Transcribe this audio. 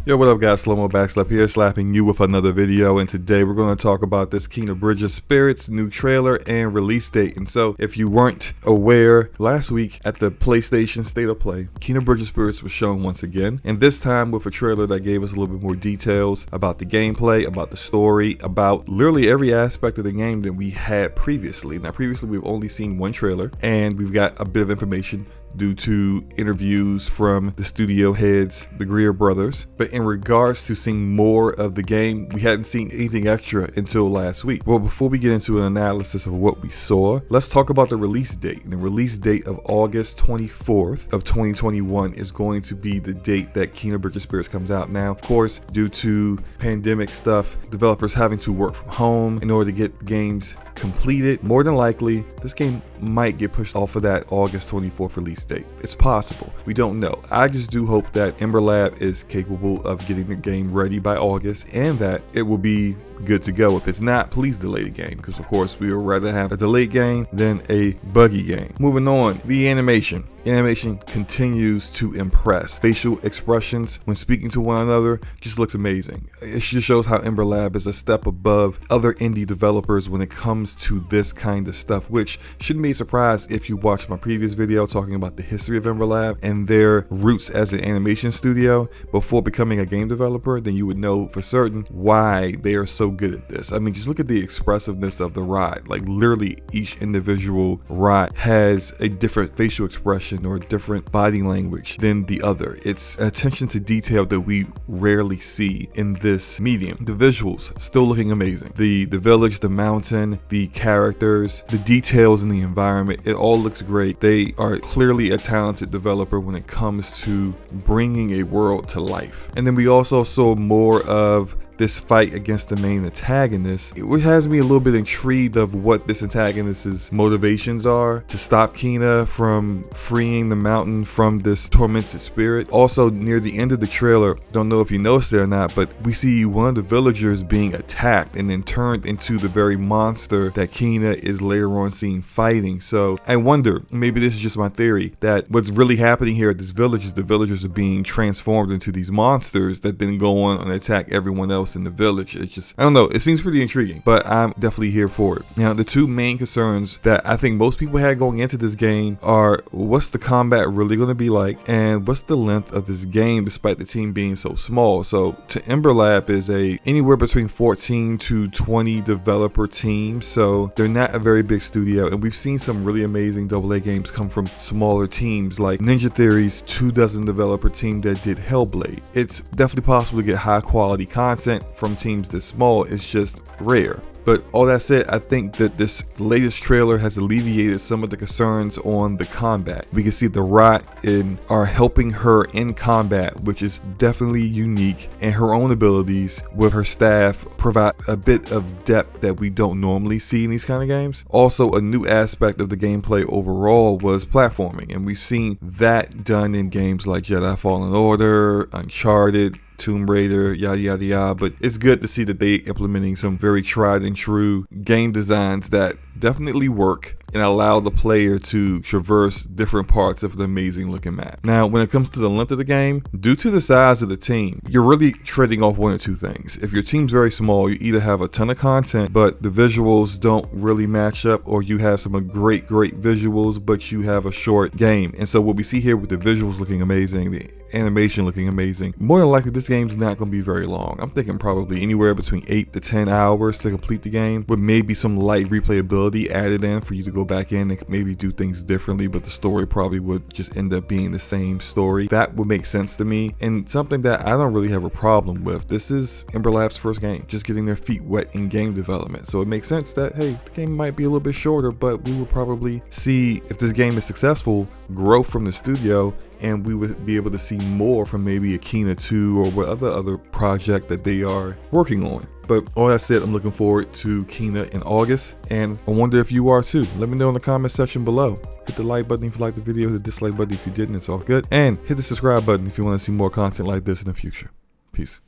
Yo, what up guys, Slow-Mo Backslap here, slapping you with another video, and today we're going to talk about this Kena Bridges Spirits new trailer and release date. And so, if you weren't aware, last week at the PlayStation State of Play, Kena Bridges Spirits was shown once again, and this time with a trailer that gave us a little bit more details about the gameplay, about the story, about literally every aspect of the game that we had previously. Now previously we've only seen one trailer, and we've got a bit of information due to interviews from the studio heads, the Greer brothers. But in regards to seeing more of the game, we hadn't seen anything extra until last week. Well, before we get into an analysis of what we saw, let's talk about the release date. The release date of August 24th of 2021 is going to be the date that Kena Bridges Spirits comes out. Now, of course, due to pandemic stuff, developers having to work from home in order to get games completed, more than likely this game might get pushed off of that August 24th release date. It's possible, we don't know. I just do hope that Ember Lab is capable of getting the game ready by August and that it will be good to go. If it's not, please delay the game, because of course we would rather have a delayed game than a buggy game. Moving on, the animation continues to impress. Facial expressions when speaking to one another just looks amazing. It just shows how Ember Lab is a step above other indie developers when it comes to this kind of stuff, which shouldn't be a surprise if you watched my previous video talking about the history of Ember Lab and their roots as an animation studio before becoming a game developer. Then you would know for certain why they are so good at this. I mean, just look at the expressiveness of the ride. Like literally each individual ride has a different facial expression or a different body language than the other. It's attention to detail that we rarely see in this medium. The visuals still looking amazing. The village, the mountain, the characters, the details in the environment, it all looks great. They are clearly a talented developer when it comes to bringing a world to life. And then we also saw more of this fight against the main antagonist, which has me a little bit intrigued of what this antagonist's motivations are to stop Kena from freeing the mountain from this tormented spirit. Also, near the end of the trailer, don't know if you noticed it or not, but we see one of the villagers being attacked and then turned into the very monster that Kena is later on seen fighting. So I wonder, maybe this is just my theory, that what's really happening here at this village is the villagers are being transformed into these monsters that then go on and attack everyone else in the village. It's just, I don't know, it seems pretty intriguing, but I'm definitely here for it. Now, the two main concerns that I think most people had going into this game are, what's the combat really going to be like, and what's the length of this game despite the team being so small. So to Ember Lab is anywhere between 14 to 20 developer team, so they're not a very big studio, and we've seen some really amazing AA games come from smaller teams like Ninja Theory's 24 developer team that did Hellblade. It's definitely possible to get high quality content from teams this small. It's just rare. But all that said, I think that this latest trailer has alleviated some of the concerns on the combat. We can see the Rot are helping her in combat, which is definitely unique, and her own abilities with her staff provide a bit of depth that we don't normally see in these kind of games. Also, a new aspect of the gameplay overall was platforming, and we've seen that done in games like Jedi Fallen Order, Uncharted, Tomb Raider, yada yada yada. But it's good to see that they implementing some very tried and true game designs that definitely work and allow the player to traverse different parts of the amazing looking map. Now, when it comes to the length of the game, due to the size of the team, you're really trading off one or two things. If your team's very small, you either have a ton of content, but the visuals don't really match up, or you have some great visuals, but you have a short game. And so what we see here with the visuals looking amazing, the animation looking amazing, more than likely this game's not going to be very long. I'm thinking probably anywhere between 8 to 10 hours to complete the game, with maybe some light replayability added in for you to go back in and maybe do things differently, but the story probably would just end up being the same story. That would make sense to me, and something that I don't really have a problem with. This is Ember Lab's first game, just getting their feet wet in game development, so it makes sense that, hey, the game might be a little bit shorter, but we will probably see, if this game is successful, growth from the studio, and we would be able to see more from maybe a Kena 2 or what other project that they are working on. But all that said, I'm looking forward to Kena in August, and I wonder if you are too. Let me know in the comment section below. Hit the like button if you liked the video, hit the dislike button if you didn't, it's all good. And hit the subscribe button if you want to see more content like this in the future. Peace.